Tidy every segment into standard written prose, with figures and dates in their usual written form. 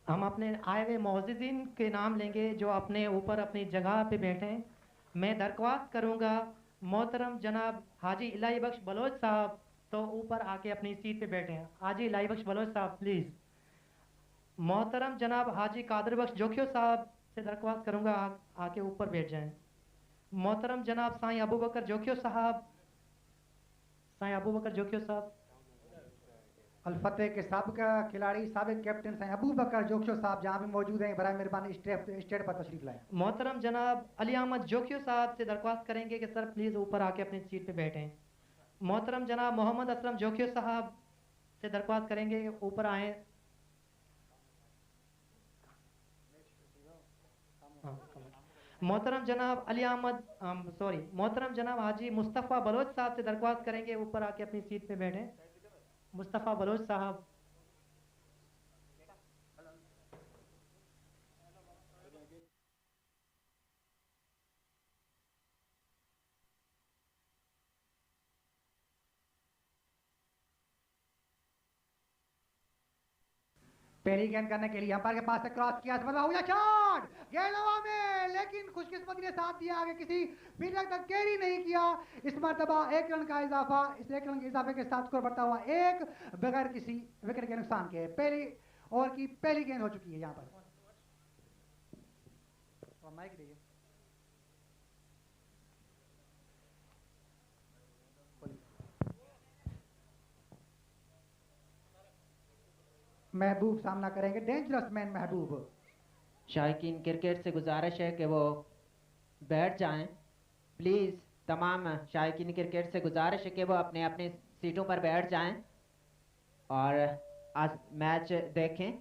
हम अपने आए हुए मोअज़्ज़िज़ीन के नाम लेंगे जो अपने ऊपर अपनी जगह पे बैठे हैं। मैं दरख्वास्त करूंगा मोहतरम जनाब हाजी इलाही बख्श बलोच साहब तो ऊपर आके अपनी सीट पे बैठे हैं। हाजी इलाही बख्श बलोच साहब प्लीज़। मोहतरम जनाब हाजी कादर बख्श जोखियो साहब से दरख्वास्त करूंगा आके ऊपर बैठ जाएं। मोहतरम जनाब साईं अबू बकर जोखियो साहब, साईं अबू बकर जोखियो साहब। अलफतेह के सबका खिलाड़ी साबिक कैप्टन हैं अबू बकर जोखियो साहब जहां भी मौजूद हैं, बराए मेहरबानी स्टेट पर तशरीफ लाएं। मोहतरम जनाब अली अहमद जोखियो साहब से दरख्वास्त करेंगे कि सर प्लीज़ ऊपर आके अपनी सीट पे बैठें। मोहतरम जनाब मोहम्मद असलम जोखियो साहब से दरख्वास्त करेंगे कि ऊपर आए। मोहतरम जनाब अली अहमद सॉरी मोहतरम जनाब हाजी मुस्तफ़ा बलोच साहब से दरख्वास्त करेंगे ऊपर आके अपनी सीट पे बैठें। मुस्तफ़ा बलोच साहब। पहली गेंद करने के लिए अंपायर के पास से क्रॉस किया, हुआ शॉट, गेंद हवा में, लेकिन खुशकिस्मती ने साथ दिया, आगे किसी फील्डर तक कैरी नहीं किया। इस मरतबा 1 रन का इजाफा, इस 1 रन के इजाफे के साथ स्कोर बढ़ता हुआ 1 बगैर किसी विकेट के नुकसान के। पहली ओवर की पहली गेंद हो चुकी है यहाँ पर। माइक दीजिए। महबूब सामना करेंगे, डेंजरस मैन महबूब। शायकीन क्रिकेट से गुजारिश है कि वो बैठ जाएं प्लीज़। तमाम शायकीन क्रिकेट से गुजारिश है कि वो अपने अपने सीटों पर बैठ जाएं और आज मैच देखें।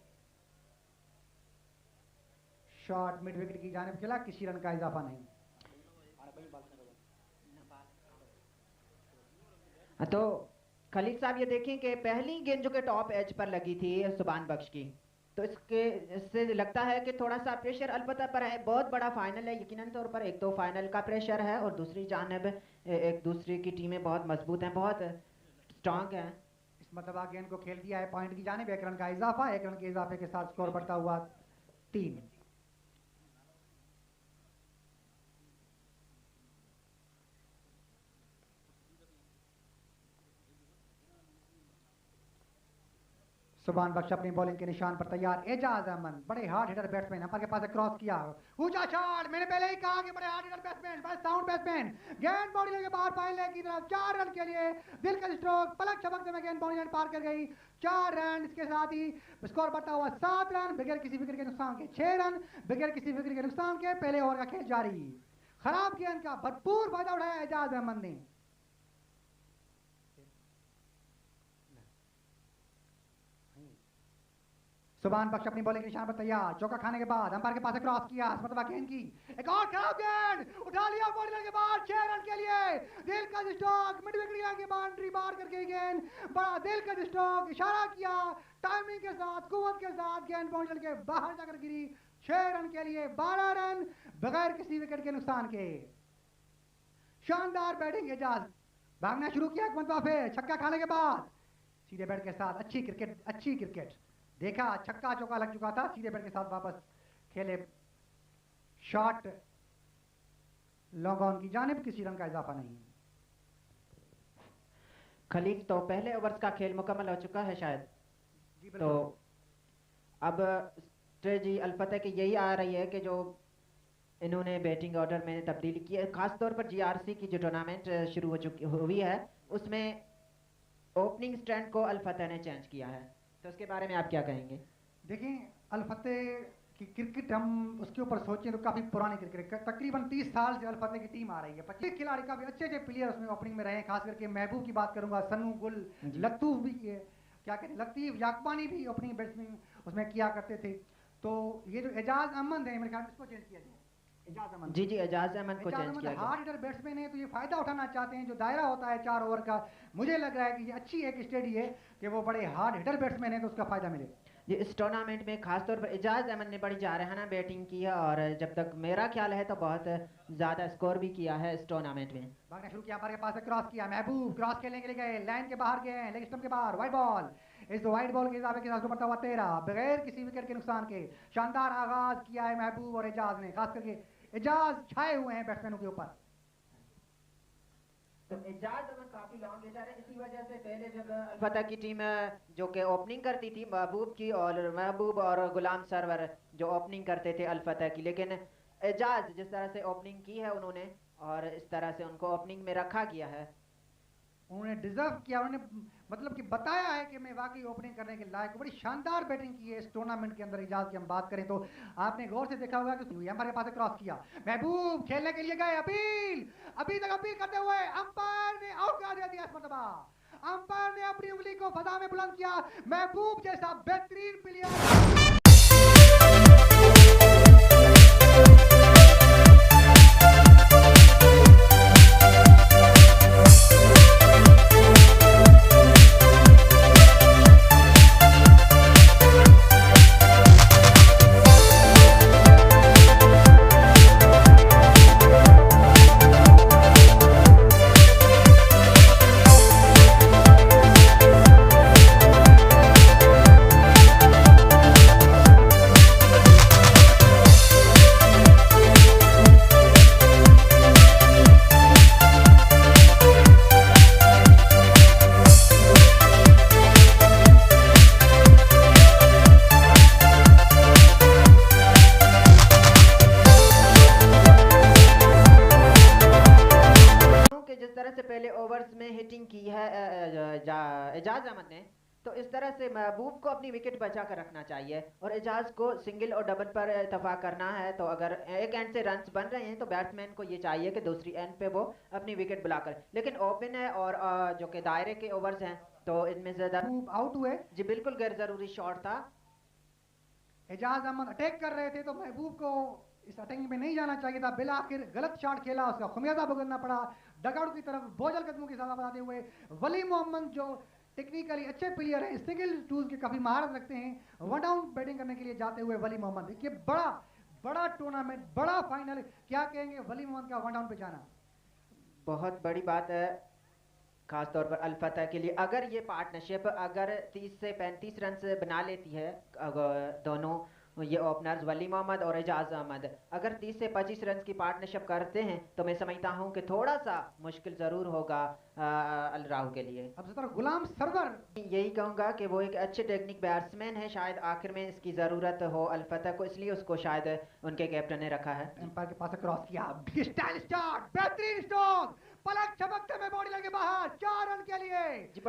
शॉट मिड विकेट की जानिब खेला, किसी रन का इजाफा नहीं। तो खलील साहब ये देखें कि पहली गेंद जो कि टॉप एज पर लगी थी सुबान बख्श की, तो इससे लगता है कि थोड़ा सा प्रेशर अलबत्ता पर है। बहुत बड़ा फाइनल है यकीनन तौर पर, एक तो फाइनल का प्रेशर है और दूसरी जानिब एक दूसरे की टीमें बहुत मजबूत हैं, बहुत स्ट्रांग हैं। इस मतलब गेंद को खेल दिया है पॉइंट की जानिब, 1 रन का इजाफा, 1 रन के इजाफे के साथ स्कोर बढ़ता हुआ 3। सुभान बख्श अपनी बॉलिंग के निशान पर तैयार। एजाज अहमद बड़े हार्ड हिटर बैट्समैन, अंपायर के पास क्रॉस किया, ऊंचा शॉट, मैंने पहले ही कहा कि बड़े हार्ड हिटर बैट्समैन, बड़े साउंड बैट्समैन। गेंद बाउंड्री के बाहर फाइनल की तरफ, 4 रन के लिए दिल का स्ट्रोक, पलक झपकते में गेंद बाउंड्री पार कर गई, 4 रन। इसके साथ ही स्कोर बढ़ता हुआ 7 रन बगैर किसी विकेट के नुकसान के, 6 रन बगैर किसी विकेट के नुकसान के। पहले ओवर का खेल जारी। खराब गेंद का भरपूर फायदा उठाया एजाज अहमद ने। सुभान बख्श अपनी बॉलिंग के निशान पर तैयार, चौका खाने के बाद अंपायर के पास क्रॉस किया, मतलब गेंद की एक और खराब गेंद, उठा लिया बॉलर के बाद, 6 रन के लिए दिल का स्ट्रोक, मिड विकेट की बाउंड्री पार करके गेंद, बड़ा दिल का स्ट्रोक, इशारा किया टाइमिंग के साथ, कुव्वत के साथ, गेंद बाउंड्री के बाहर जाकर गिरी। 6 रन के लिए 12 रन बगैर किसी विकेट के नुकसान के। शानदार बैटिंग एजाज, भागना शुरू किया एक मरतबा फिर, छक्का खाने के बाद सीधे बैट के साथ अच्छी क्रिकेट देखा, छक्का चौका लग चुका था, सीधे बैट के साथ वापस खेले, शॉट लॉन्ग ऑन की जानिब, किसी रन का इजाफा नहीं। खलील तो पहले ओवर्स का खेल मुकम्मल हो चुका है शायद, तो अब स्ट्रेटजी अलफतेह की यही आ रही है कि जो इन्होंने बैटिंग ऑर्डर में तब्दीली की है, खासतौर पर जीआरसी की जो टूर्नामेंट शुरू हुई है उसमें ओपनिंग स्टैंड को अलफतेह ने चेंज किया है, तो उसके बारे में आप क्या कहेंगे? देखिए अलफतेह की क्रिकेट हम उसके ऊपर सोचें तो काफ़ी पुरानी क्रिकेट, तकरीबन 30 साल से अलफतेह की टीम आ रही है, 25 खिलाड़ी काफ़ी अच्छे अच्छे प्लेयर उसमें ओपनिंग में रहे हैं, खास करके महबूब की बात करूंगा, सन्नू गुल, लत्तूफ भी क्या कहते हैं लतीफ याकबानी भी ओपनिंग बैट्समैन उसमें किया करते थे। तो ये जो एजाज अहमद है मेरे ख्याल में इसको चेंज किया जाए, एजाज अहमद। जी एजाज अहमद को चेंज किया गया। हार्ड हिटर बैट्समैन है तो ये फायदा उठाना चाहते हैं, जो दायरा होता है 4 ओवर का, मुझे लग रहा है कि ये अच्छी एक स्टडी है कि वो बड़े हार्ड हिटर बैट्समैन है तो उसका फायदा मिले। जी इस टूर्नामेंट में खासतौर पर एजाज अहमद ने बड़ी जारहाना बैटिंग की है और जब तक मेरा ख्याल है तो बहुत ज़्यादा स्कोर भी किया है इस टूर्नामेंट में। भागना शुरू किया, के पास से क्रॉस किया, महबूब क्रॉस खेलने के लिए गए, लाइन के बाहर गए, लेग स्टंप के बाहर, वाइड बॉल। इस वाइड बॉल के हिसाब के साथ बढ़ता हुआ 13 बगैर किसी विकेट के नुकसान के शानदार आगाज किया है महबूब और एजाज ने, खास करके एजाज छाए हुए हैं बैट्समैनों के ऊपर। तो एजाज अहमद काफी लॉन्ग लेटर है, इसी वजह से पहले जब अल्फतह की टीम जो कि ओपनिंग करती थी महबूब और गुलाम सरवर जो ओपनिंग करते थे अल्फतह की, लेकिन एजाज जिस तरह से ओपनिंग की है उन्होंने और इस तरह से उनको ओपनिंग में रखा गया है, उन्होंने डिजर्व किया, उन्होंने मतलब कि बताया है कि मैं वाकई ओपनिंग करने के लायक, बड़ी शानदार बैटिंग की है इस टूर्नामेंट के अंदर। एजाज की हम बात करें तो आपने गौर से देखा होगा कि अंपायर के पास क्रॉस किया, महबूब खेलने के लिए गए, अपील अभी तक अपील करते हुए अंपायर ने आउट करा दिया इस मरतबा। अंपायर ने अपनी उंगली को फजा में बुलंद किया, महबूब जैसा बेहतरीन प्लेयर एजाज अहमद ने, तो इस तरह से महबूब को अपनी विकेट बचा कर रखना चाहिए और एजाज को सिंगल और डबल पर इतफाक करना है। तो अगर एक एंड से रन्स बन रहे हैं तो बैट्समैन को ये चाहिए कि दूसरी एंड पे वो अपनी विकेट बुलाकर, लेकिन ओपन है और जो कि दायरे के ओवर्स हैं तो इनमें ज्यादा आउट हुए। जी बिल्कुल गैर जरूरी शॉट था। एजाज अहमद अटैक कर रहे थे तो महबूब को इस अटैकिंग में नहीं जाना चाहिए था, बिल आखिर गलत शॉट खेला, उसका खमियाजा भुगतना पड़ा। डगआउट की तरफ बोझल कदमों की सजा बताते हुए वली मोहम्मद जो टेक्निकली अच्छे प्लेयर हैं, सिंगल टूल्स की काफी महारत रखते हैं, वन डाउन बैटिंग करने के लिए जाते हुए वली मोहम्मद, देखिए बड़ा टूर्नामेंट, बड़ा फाइनल, क्या कहेंगे वली मोहम्मद का वन डाउन पे जाना? बहुत बड़ी बात है खासतौर पर अल-फतह के लिए। अगर ये पार्टनरशिप अगर 30 से 35 रन बना लेती है दोनों ये ओपनर्स वली मोहम्मद और एजाज अहमद, अगर 30 से 25 रन की पार्टनरशिप करते हैं तो मैं समझता हूं कि थोड़ा सा मुश्किल ज़रूर होगा अल राहु के लिए। अब इस तरह गुलाम सरवर, यही कहूँगा कि वो एक अच्छे टेक्निक बैट्समैन है, शायद आखिर में इसकी ज़रूरत हो अल-फतह को, इसलिए उसको शायद उनके कैप्टन ने रखा है। एम्पायर के पास क्रॉस किया, स्टाइल स्टार्ट, बेहतरीन स्ट्रोक, पलक झपकते में बॉडी लगे बाहर, 4 रन के लिए। जी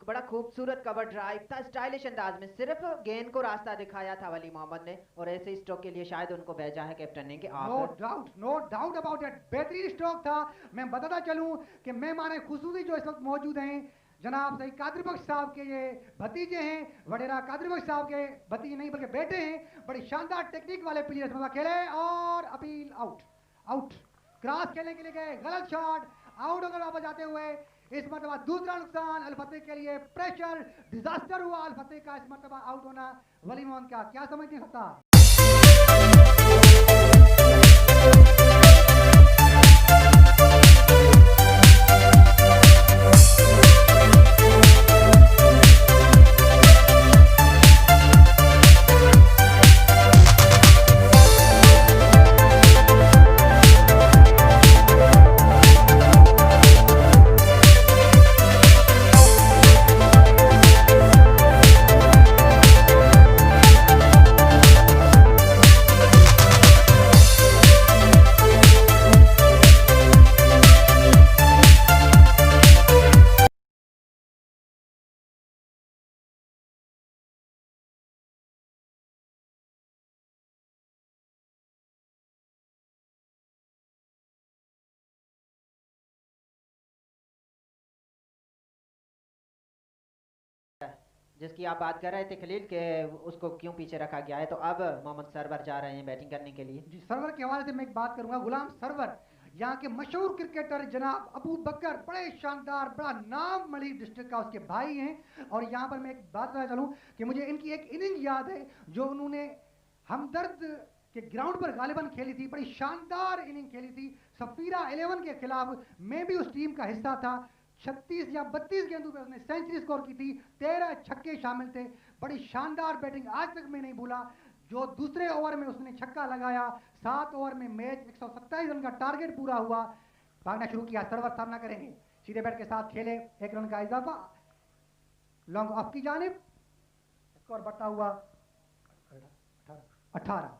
बड़ा खूबसूरत कवर ड्राइव था, स्टाइलिश अंदाज में सिर्फ गेंद को रास्ता दिखाया था वली मोहम्मद ने और ऐसे स्ट्रोक के लिए शायद उनको भेजा है कैप्टन ने कि आप नो डाउट अबाउट इट, बेहतरीन स्ट्रोक था। मैं बताता चलूं कि मेहमान खुसूसी जो इस वक्त मौजूद हैं जनाब सही कादिर बख्श साहब के ये भतीजे हैं, वडेरा कादिर बख्श साहब के भतीजे नहीं बल्कि बेटे हैं, बड़ी शानदार टेक्निक वाले प्लेयर खेले और अपील आउट क्रॉस खेलने के लिए गए, गलत शॉट, आउट होकर वापस आते हुए इस मरतबा दूसरा नुकसान अल-फतह के लिए, प्रेशर डिजास्टर हुआ अल-फतह का इस मरतबा आउट होना वली मोहम्मद का, क्या समझते हैं सत्ता? जिसकी आप बात कर रहे थे खलील के उसको क्यों पीछे रखा गया है, तो अब मोहम्मद सरवर जा रहे हैं बैटिंग करने के लिए। जी सरवर के हवाले से मैं एक बात करूंगा, गुलाम सरवर यहाँ के मशहूर क्रिकेटर जनाब अबू बकर, बड़े शानदार, बड़ा नाम मली डिस्ट्रिक्ट का उसके भाई हैं। और यहाँ पर मैं एक बात बताना चलूँ कि मुझे इनकी एक इनिंग याद है जो उन्होंने हमदर्द के ग्राउंड पर गालिबन खेली थी। बड़ी शानदार इनिंग खेली थी सफीरा 11 के खिलाफ। मैं भी उस टीम का हिस्सा था। 36 या 32 गेंदों पे उसने सेंचुरी स्कोर की थी, 13 छक्के शामिल थे। बड़ी शानदार बैटिंग, आज तक मैं नहीं भूला। जो दूसरे ओवर में उसने छक्का लगाया, 7 ओवर में मैच 127 रन का टारगेट पूरा हुआ। भागना शुरू किया, सर्वर सामना करेंगे, सीधे बैट के साथ खेले, 1 रन का इजाफा लॉन्ग ऑफ की जानिब, स्कोर बढ़ता हुआ 18।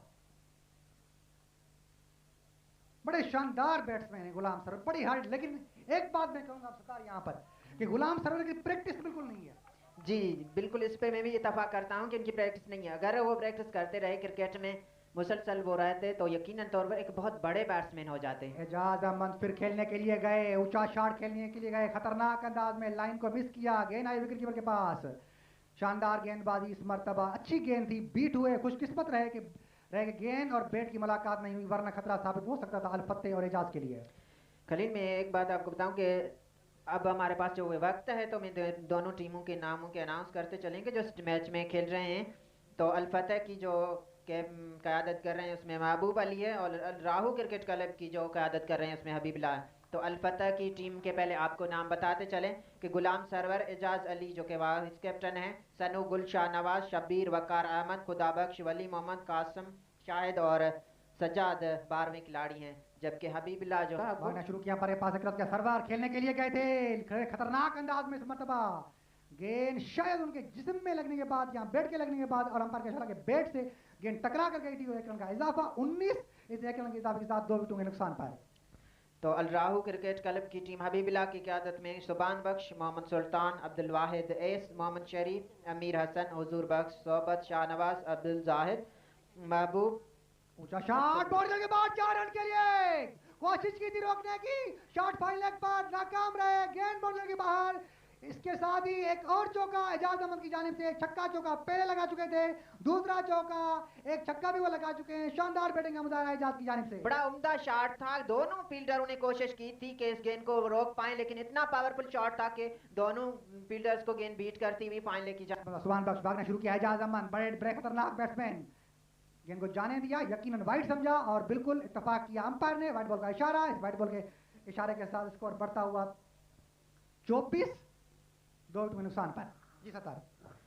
बड़े शानदार बैट्समैन है गुलाम सरवर, बड़ी हार्ड। लेकिन एक बात मैं कहूंगा आप सरकार यहाँ पर कि गुलाम सरवर की प्रैक्टिस बिल्कुल नहीं है। जी बिल्कुल, इस पे मैं भी इतफाक करता हूँ कि इनकी प्रैक्टिस नहीं है। अगर वो प्रैक्टिस करते रहे, क्रिकेट में मुसलसल वो रहते, तो यकीनन तौर पर एक बहुत बड़े बैट्समैन हो जाते हैं। एजाज अहमद फिर खेलने के लिए गए, ऊंचा शॉट खेलने के लिए गए, खतरनाक अंदाज में लाइन को मिस किया, गेंद आई विकेट कीपर के पास। शानदार गेंदबाजी इस मरतबा, अच्छी गेंद थी, बीट हुए, खुशकिस्मत रहे कि गेंद और बैट की मुलाकात नहीं हुई, वरना खतरा साबित हो सकता था अलफत्ते और एजाज के लिए। खलील, मैं एक बात आपको बताऊं कि अब हमारे पास जो वक्त है, तो मैं दोनों टीमों के नामों के अनाउंस करते चलेंगे जो इस मैच में खेल रहे हैं। तो अलफतह की जो क़यादत कर रहे हैं उसमें महबूब अली है, और राहू क्रिकेट क्लब की जो क़यादत कर रहे हैं उसमें हबीबुल्लाह है। तो अलफतह की टीम के पहले आपको नाम बताते चलें कि गुलाम सरवर, एजाज अली जो कि वाइस कैप्टन हैं, सनू, गुलशाह नवाज, शब्बीर, वकार अहमद, खुदाबख्श, वली मोहम्मद, कासिम, शाहिद और सज्जाद 12वें खिलाड़ी हैं। जबकि हबीबुल्लाह जो भागना शुरू किया, पर पास के सरवर खेलने के लिए गए थे, खतरनाक अंदाज में इस मरतबा गेंद शायद उनके जिस्म में लगने के बाद या बैट के लगने के बाद और अंपायर के इशारा के बैट से गेंद टकरा कर गई थी। 1 रन का इजाफा, 19। इस 1 रन के इजाफे के साथ 2 विकेटों के नुकसान पाए। तो अल राहू क्रिकेट क्लब की टीम हबीबुल्लाह की क़यादत में सुबान बख्श, मोहम्मद सुल्तान, अब्दुल वाहिद एस, मोहम्मद शरीफ, अमीर हसन, हुजूर बख्श, सोबत, शाहनवाज, अब्दुल जाहिद, महबूब। ऊंचा शॉट, बॉर्डर के बाद 4 रन के लिए कोशिश की थी रोकने की, शॉट फाइन लेग पर नाकाम रहे, गेंद बॉर्डर के बाहर। इसके साथ ही एक और चौका एजाज अहमद की जानिब से, छक्का चौका पहले लगा चुके थे, दूसरा चौका, एक छक्का भी वो लगा चुके हैं। शानदार बैटिंग का मुजाहरा एजाज की जानिब से, बड़ा उम्दा शॉट था। दोनों फील्डरों ने कोशिश की थी कि इस गेंद को रोक पाएं, लेकिन इतना पावरफुल शॉट था कि दोनों फील्डर्स को गेंद बीट करती हुई फाइन लेके जा। सुभान बख्श भागना शुरू किया, एजाज अहमद बड़े खतरनाक बैट्समैन, गेंद को जाने दिया, यकीनन वाइड समझा और बिल्कुल इत्तेफाक किया अंपायर ने, वाइड बॉल का इशारा। इस वाइड बॉल के इशारे के साथ स्कोर बढ़ता हुआ 24, 2 विकेट में नुकसान पर। जी सतार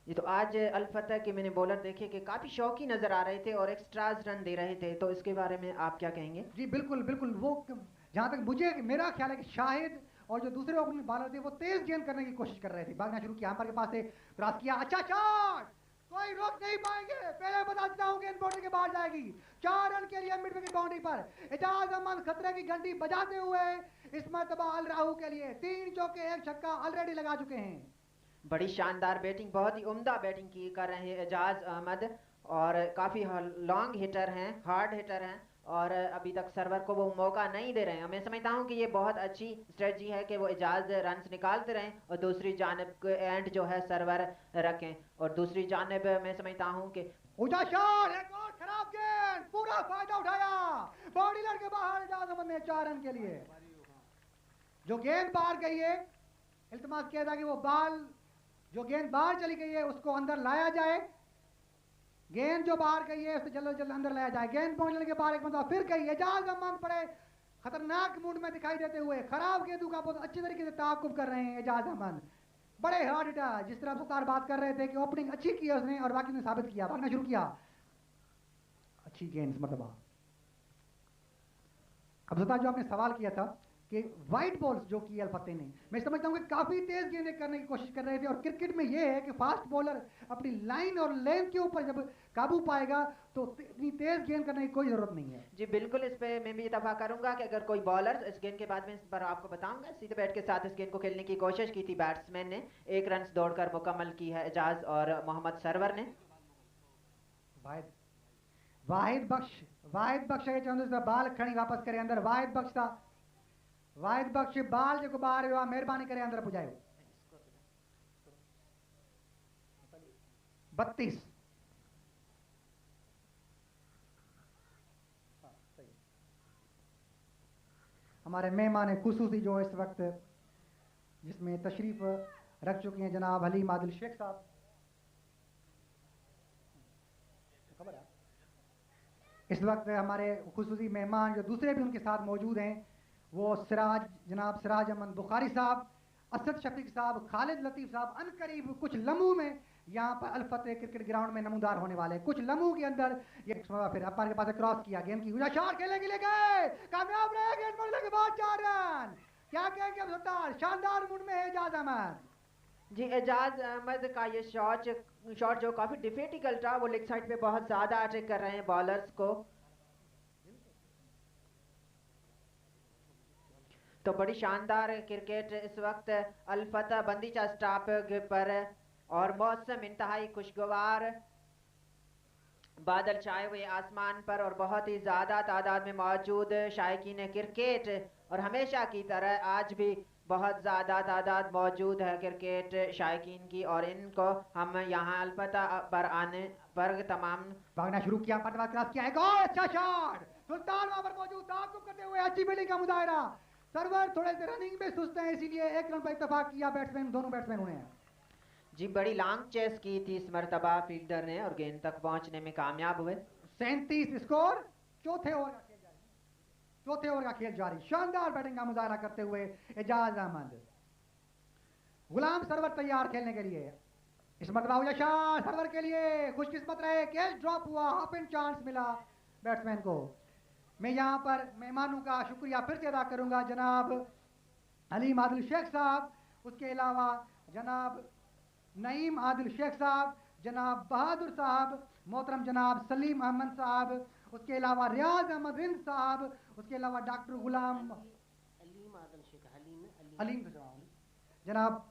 ये तो आज अलफतह के मैंने बॉलर देखे कि काफी शौकी नजर आ रहे थे और एक्स्ट्राज रन दे रहे थे, तो इसके बारे में आप क्या कहेंगे? जी बिल्कुल बिल्कुल, वो जहां तक मुझे मेरा ख्याल है कि शाहिद और जो दूसरे ओपनिंग बॉलर थे वो तेज गेंद करने की कोशिश कर रहे थे। भागना शुरू किया, अंपायर के पास से क्रॉस किया, अच्छा शॉट, कोई रोक नहीं पाएंगे, पहले बता देता हूं गेंद बाउंड्री के बाहर जाएगी। 4 रन के लिए मिड विकेट बाउंड्री पर एजाज अहमद खतरे की घंटी बजाते हुए इस मरतबा अल राहू के लिए 3 चौके 1 छक्का ऑलरेडी लगा चुके हैं। बड़ी शानदार बैटिंग, बहुत ही उम्दा बैटिंग की कर रहे हैं एजाज अहमद, और काफ़ी लॉन्ग हिटर हैं, हार्ड हिटर हैं, और अभी तक सरवर को वो मौका नहीं दे रहे हैं। मैं समझता हूँ कि ये बहुत अच्छी स्ट्रेटजी है कि वो एजाज रन निकालते रहें और दूसरी जानब के एंड जो है सरवर रखें, और दूसरी जानब मैं समझता हूँ कि ऊंचा शॉट, एक और खराब गेंद, पूरा फायदा उठाया, बॉडी लड़ के बाहर एजाज अहमद ने 4 रन के लिए। जो गेंद बाहर गई है, इल्तिमास किया था कि वो बाल जो गेंद बाहर चली गई है उसको अंदर लाया जाए, गेंद जो बाहर गई है उसे जल्द जल्द अंदर लाया जाए। गेंद पहुंचने के बाद एक मतलब फिर गई, एजाज अहमद बड़े खतरनाक मूड में दिखाई देते हुए खराब गेंदों का बहुत अच्छी तरीके से ताकुब कर रहे हैं एजाज अहमद, बड़े हार्ड हिटर। जिस तरह सत्तार बात कर रहे थे कि ओपनिंग अच्छी की है उसने और बाकी ने साबित किया। भागना शुरू किया, अच्छी गेंद मतलब। अब सत्तार जो आपने सवाल किया था कि वाइट बॉल्स जो की अलफते ने, मैं समझता हूं कि काफी तेज गेंदें करने की कोशिश कर रहे थे, और क्रिकेट में यह है कि फास्ट बॉलर अपनी लाइन और लेंथ के ऊपर जब काबू पाएगा तो इतनी तेज गेंद करने की कोई जरूरत नहीं है। जी बिल्कुल, इस पे मैं भी इत्तेफाक करूंगा कि अगर कोई बॉलर इस गेंद के बाद में इस पर आपको बताऊंगा, सीधे बैट के साथ इस गेंद को खेलने की कोशिश की थी बैट्समैन ने, 1 रन दौड़कर मुकम्मल की है एजाज और मोहम्मद सरवर ने। वाहिद बख्श बाल खड़ी वापस करे अंदर, वाहिद बख्श बाल जो बाहर हुआ, मेहरबानी करे अंदर पुजाए। 32 32 हमारे मेहमान खुसूसी जो इस वक्त जिसमें तशरीफ रख चुके हैं जनाब हलीम आदिल शेख साहब। खबर है इस वक्त हमारे खुसूसी मेहमान जो दूसरे भी उनके साथ मौजूद हैं वो जनाब सिराज अहमद बुखारी साहब, असद शफीक साहब, खालिद लतीफ़ साहब अनकरीब कुछ लम्हों में यहाँ पर अल फतेह क्रिकेट ग्राउंड में नमूदार होने वाले हैं। कुछ लम्हों के अंदर ये फिर अपार के पास क्रॉस किया, गेंद की गुजा शॉट खेलने के लिए गए, कामयाब रहे, गेंद बोलने के बाद 4 रन। क्या कहेंगे अब सत्तार, शानदार मूड में है एजाज अहमद। जी एजाज अहमद का ये शॉट जो काफी डिफिकल्ट था, वो लेग साइड पे बहुत ज्यादा अटैक कर रहे हैं बॉलर्स को, तो बड़ी शानदार क्रिकेट इस वक्त अल फतेह बंदीचा स्टॉप पर, और मौसम इंतहाई खुशगवार, बादल छाए हुए आसमान पर और बहुत ही ज्यादा तादाद में मौजूद शायकीन क्रिकेट, और हमेशा की तरह आज भी बहुत ज़्यादा तादाद मौजूद है क्रिकेट शायकीन की, और इनको हम यहाँ अल फतेह पर आने पर तमाम भागना शुरू किया, पटवा क्रॉस किया, एक और अच्छा शॉट, सुल्तान वहां पर मौजूद, ताक़ुब करते हुए अच्छी फील्डिंग का मुजाहरा। सर्वर थोड़े से रनिंग में सुस्त हैं, इसीलिए 1 रन पर इत्तेफाक किया बैट्समैन, दोनों बैट्समैन उन्हें जी बड़ी लॉन्ग चेस की थी इस मरतबा फील्डर ने, और गेंद तक पहुंचने में कामयाब हुए। 37 स्कोर, चौथे ओवर का खेल जारी, शानदार बैटिंग का मुजाहरा करते हुए एजाज अहमद। गुलाम सरवर तैयार खेलने के लिए, इस मरतबा शॉट सरवर के लिए, खुशकिस्मत रहे, कैच ड्रॉप हुआ, हाफ एंड चांस मिला बैट्समैन को। मैं यहाँ पर मेहमानों का शुक्रिया फिर से अदा करूंगा, जनाब हलीम आदिल शेख साहब, उसके अलावा जनाब नईम आदिल शेख साहब, जनाब बहादुर साहब, मोहतरम जनाब सलीम अहमद साहब, उसके अलावा रियाज अहमद रिंद साहब, उसके अलावा डॉक्टर गुलाम जनाब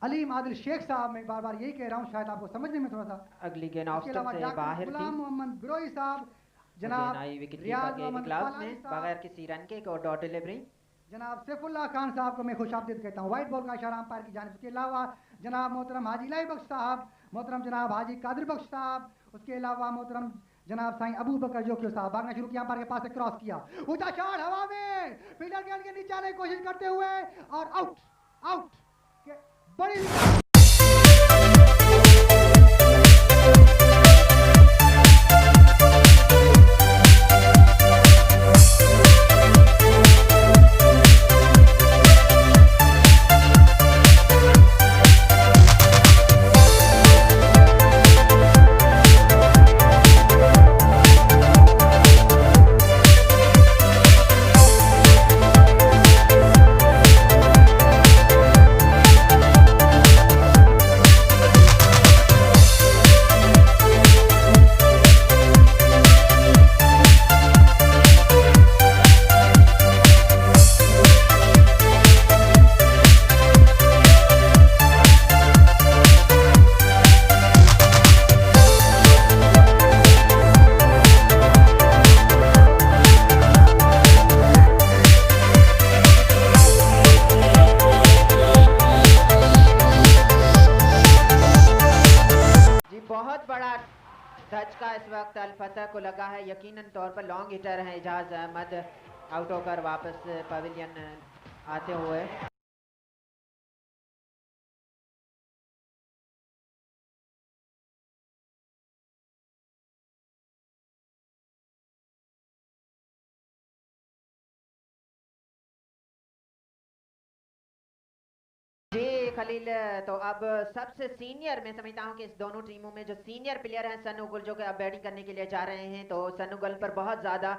अलीम आदिल शेख साहब। मैं बार बार यही कह रहा हूँ, शायद आपको समझने में थोड़ा सा अगली गेंद ऑफ स्टंप से बाहर थी, गुलाम मोहम्मद बिरोई साहब, जनाब रियाज बगैर किसी रन के एक और डॉट डिलीवरी, जनाब सैफुल्लाह खान साहब को मैं खुशामदीद कहता हूँ, वाइट बॉल का इशारा अंपायर की जानिब। उसके अलावा जनाब मोहतरम हाजी इलाही बख्श साहब, मोहतरम जनाब हाजी कादिर बख्श साहब, उसके अलावा मोहतरम जनाब साईं अबू बकर जोकियो साहब। भागना शुरू किया, अंपायर के पास से क्रॉस किया, ऊंचा शॉट हवा में, फील्डर गेंद के नीचे आने की कोशिश करते हुए, और आउट बड़ी धचका इस वक्त अल फतेह को लगा है, यकीनन तौर पर लॉन्ग हिटर है एजाज अहमद, आउट होकर वापस पवेलियन आते हुए। जी खलील, तो अब सबसे सीनियर मैं समझता हूँ कि इस दोनों टीमों में जो सीनियर प्लेयर हैं सन्नू गुल, जो कि अब बैटिंग करने के लिए जा रहे हैं, तो सन्नू गुल पर बहुत ज्यादा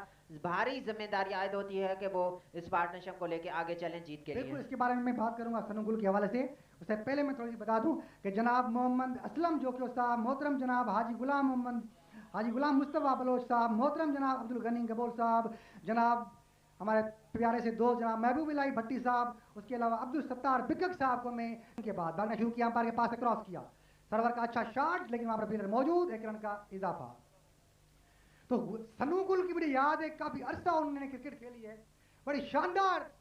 भारी जिम्मेदारी आयद होती है कि वो इस पार्टनरशिप को लेके आगे चलें जीत के लिए। बिल्कुल, इसके बारे में मैं बात करूंगा सन्नू गुल के हवाले से। उससे पहले मैं थोड़ी सी बता दूं कि जनाब मोहम्मद असलम जोकियो साहब, मोहतरम जनाब हाजी गुलाम मुस्तफ़ा बलोच साहब, मोहतरम जनाब अब्दुल गनी गबोल साहब, जनाब हमारे प्यारे से दोस्त जनाब महबूब इलाही भट्टी साहब, उसके अलावा अब्दुल सत्तार बिकक साहब को मैं उनके बाद भागना शुरू किया, अंपायर के पास से क्रॉस किया, सर्वर का अच्छा शॉट, लेकिन वहां पर फील्डर मौजूद, 1 रन का इजाफा। तो सन्नू गुल की बड़ी याद है, काफी अरसा उन्होंने क्रिकेट खेली है, बड़ी शानदार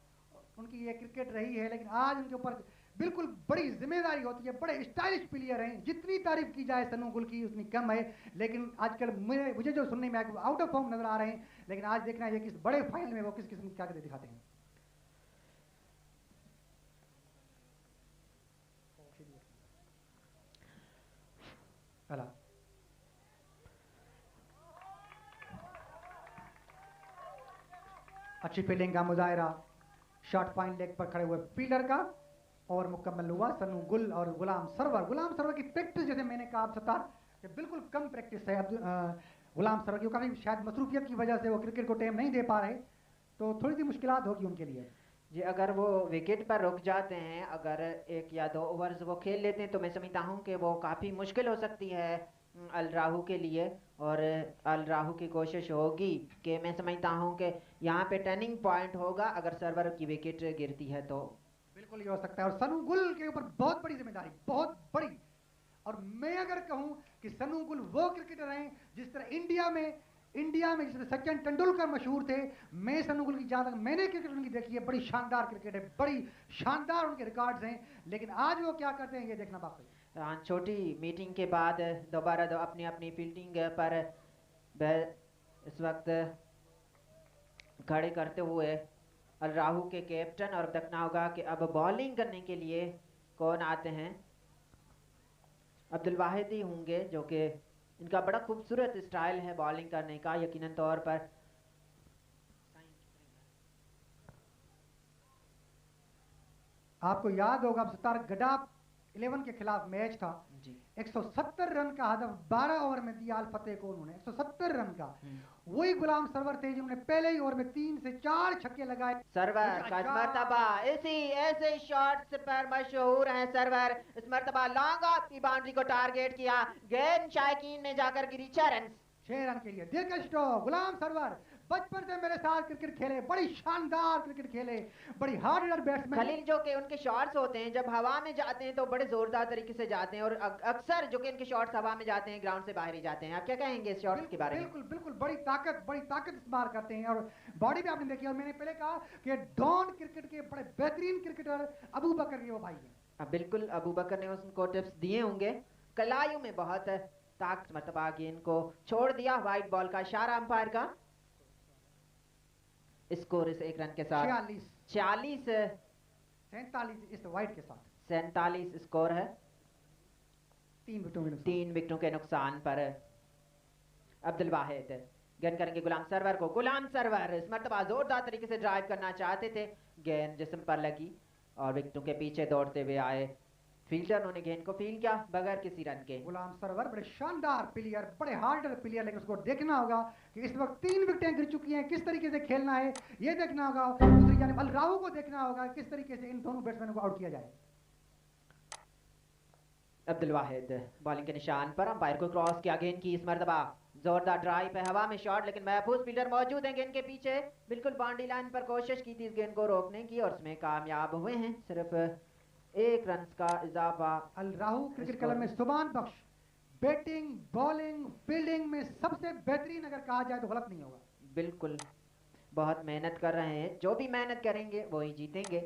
उनकी ये क्रिकेट रही है, लेकिन आज उनके ऊपर बिल्कुल बड़ी जिम्मेदारी होती है, बड़े स्टाइलिश प्लेयर हैं, जितनी तारीफ की जाए सन्नू गुल की उतनी कम है। लेकिन आजकल मुझे जो सुनने में आउट ऑफ फॉर्म नजर आ रहे हैं, लेकिन आज देखना है कि इस बड़े फाइनल में वो किस किस्म की ताकत दिखाते हैं। अच्छी फील्डिंग का मुजाहरा, शॉट पॉइंट लेग पर खड़े हुए फील्डर का, और मुकम्मल हुआ सनू गुल और गुलाम सरवर की प्रैक्टिस, जैसे मैंने कहा आप सत्तार कि बिल्कुल कम प्रैक्टिस है गुलाम सरवर की, काफ़ी शायद मसरूफियत की वजह से वो क्रिकेट को टाइम नहीं दे पा रहे, तो थोड़ी सी मुश्किलात होगी उनके लिए। जी, अगर वो विकेट पर रुक जाते हैं, अगर 1 या 2 ओवर्स वो खेल लेते हैं, तो मैं समझता हूँ कि वो काफ़ी मुश्किल हो सकती है अल राहू के लिए। और अल राहू की कोशिश होगी कि मैं समझता हूँ कि यहाँ पे टर्निंग पॉइंट होगा अगर सर्वर की विकेट गिरती है तो। बिल्कुल ये हो सकता है, और सनू गुल के ऊपर बहुत बड़ी जिम्मेदारी, बहुत बड़ी। और मैं अगर कहूं कि सनू गुल वो क्रिकेटर हैं जिस तरह इंडिया में जिस तरह सचिन तेंदुलकर मशहूर थे, मैं सनू गुल की जहाँ तक मैंने क्रिकेट उनकी देखी है, बड़ी शानदार क्रिकेट है, बड़ी शानदार उनके रिकॉर्ड्स हैं, लेकिन आज वो क्या करते हैं ये देखना बाकी है। छोटी मीटिंग के बाद दोबारा अपनी अपनी फील्डिंग पर इस वक्त खड़े करते हुए अल राहू के कैप्टन, और देखना होगा कि अब बॉलिंग करने के लिए कौन आते हैं। अब्दुल वाहिद ही होंगे, जो कि इनका बड़ा खूबसूरत स्टाइल है बॉलिंग करने का यकीनन तौर पर। आपको याद होगा सत्तार गडाफ 11 के खिलाफ मैच था जी, 170 रन का हदफ 12 ओवर में दिया अल फतेह को उन्होंने, 170 रन का। वही गुलाम सरवर थे जिन्होंने पहले ही ओवर में 3 से 4 छक्के लगाए। सरवर का मर्तबा इसी ऐसे शॉट्स पर मशहूर हैं सरवर। इस मर्तबा लॉन्ग ऑफ की बाउंड्री को टारगेट किया, गेंद शायकीन ने जाकर गिरी 6 रन के लिए। दिलकश स्ट्रोक, गुलाम सरवर बचपन से मेरे साथ क्रिकेट खेले, बड़ी शानदार क्रिकेट खेले, बड़ी हार्ड हिटर बैट्समैन। खलील, जो कि उनके शॉट्स होते हैं जब हवा में जाते हैं तो बड़े जोरदार तरीके से जाते हैं, और अक्सर जो कि इनके शॉट्स हवा में जाते हैं ग्राउंड से बाहर ही जाते हैं। आप क्या कहेंगे इस शॉट्स के बारे में? बिल्कुल बिल्कुल, बड़ी ताकत इस्तेमाल करते हैं, और बॉडी भी आपने देखी। और मैंने पहले कहा कि डॉन क्रिकेट के बड़े बेहतरीन क्रिकेटर अबू बकर के वो भाई हैं। बिल्कुल, अबू बकर ने उसको टिप्स दिए होंगे। कलायु में बहुत ताकत, मरतबा गेंद को छोड़ दिया, व्हाइट बॉल का इशारा अंपायर का। स्कोर इस 1 रन के साथ 47 इस वाइट के साथ 47 स्कोर है। 3 विकेटों के नुकसान पर अब्दुल वाहिद गेंद करेंगे गुलाम सरवर को। गुलाम सरवर इस मर्तबा जोरदार तरीके से ड्राइव करना चाहते थे, गेंद जिस्म पर लगी और विकेटों के पीछे दौड़ते हुए आए फील्डर, उन्होंने गेंद को फील्ड किया बगैर किसी रन के। गुलाम सरवर बड़े शानदार प्लेयर, बड़े हार्डर प्लेयर, लेकिन उसको देखना होगा कि इस वक्त 3 विकेटें गिर चुकी हैं, किस तरीके से खेलना है ये देखना होगा। दूसरी जानिब अल राहू को देखना होगा किस तरीके से इन दोनों बैट्समैनों को आउट किया जाए। अब्दुल वाहिद बॉलिंग के निशान पर, अंपायर को क्रॉस किया, गेंद की इस मर्तबा जोरदार ड्राइव है, हवा में शॉट, लेकिन महफूज फील्डर मौजूद हैं गेंद के पीछे। बिल्कुल बाउंड्री लाइन पर कोशिश की थी इस गेंद को रोकने की और उसमें कामयाब हुए हैं। सिर्फ 1 रन का इजाफा। अल राहू क्रिकेट क्लब में सुभान बख्श बैटिंग, बॉलिंग, फील्डिंग में सबसे बेहतरीन अगर कहा जाए तो गलत नहीं होगा। बिल्कुल, बहुत मेहनत कर रहे हैं, जो भी मेहनत करेंगे वो ही जीतेंगे।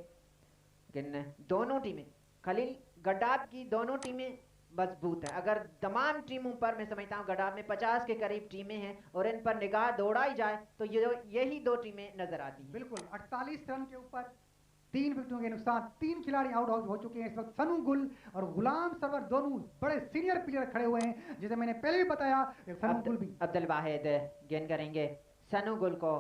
लेकिन दोनों टीमें, खलील गड्डाब की दोनों टीमें मजबूत है। अगर तमाम टीमों पर मैं समझता हूँ गड्डाब में 50 के करीब टीमें हैं और इन पर निगाह दौड़ाई जाए तो यही 2 टीमें नजर आती हैं। बिल्कुल, 48 रन के ऊपर 3 विकेटों के नुकसान, 3 खिलाड़ी आउट हो चुके हैं इस वक्त। सनू गुल और गुलाम सरवर दोनों बड़े सीनियर प्लेयर खड़े हुए हैं, जैसे मैंने पहले भी बताया। सनू गुल भी, अब्दुल वाहिद गेंद करेंगे सनू गुल को